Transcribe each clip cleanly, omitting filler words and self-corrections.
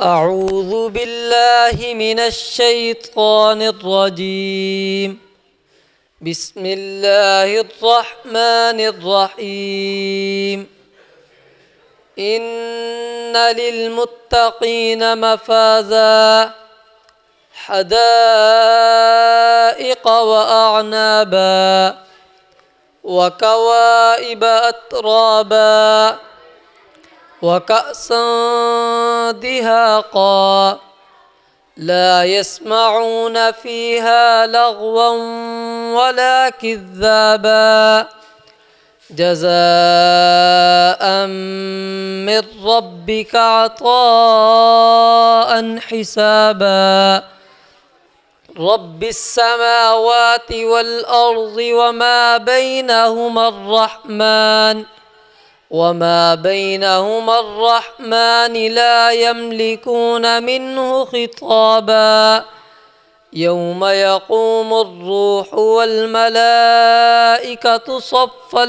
أعوذ بالله من الشيطان الرجيم. بسم الله الرحمن الرحيم. إن للمتقين مفازا حدائق وأعنابا وكواعب أترابا وكأسا دهاقا لا يسمعون فيها لغوا ولا كذابا جزاء من ربك عطاء حسابا رب السماوات والأرض وما بينهما الرحمن لا يملكون منه خطابا يوم يقوم الروح والملائكة صفا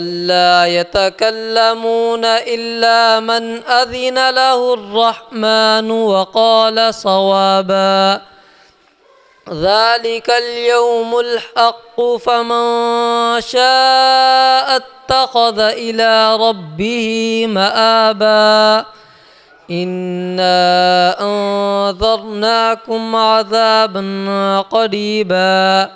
لا يتكلمون إلا من أذن له الرحمن وقال صوابا ذلك اليوم الحق فمن شاء اتخذ إلى ربه مآبا إنا أنذرناكم عذابا قريبا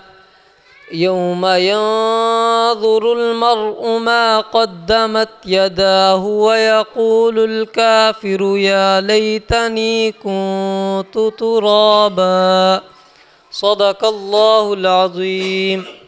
يوم ينظر المرء ما قدمت يداه ويقول الكافر يا ليتني كنت ترابا صدق الله العظيم.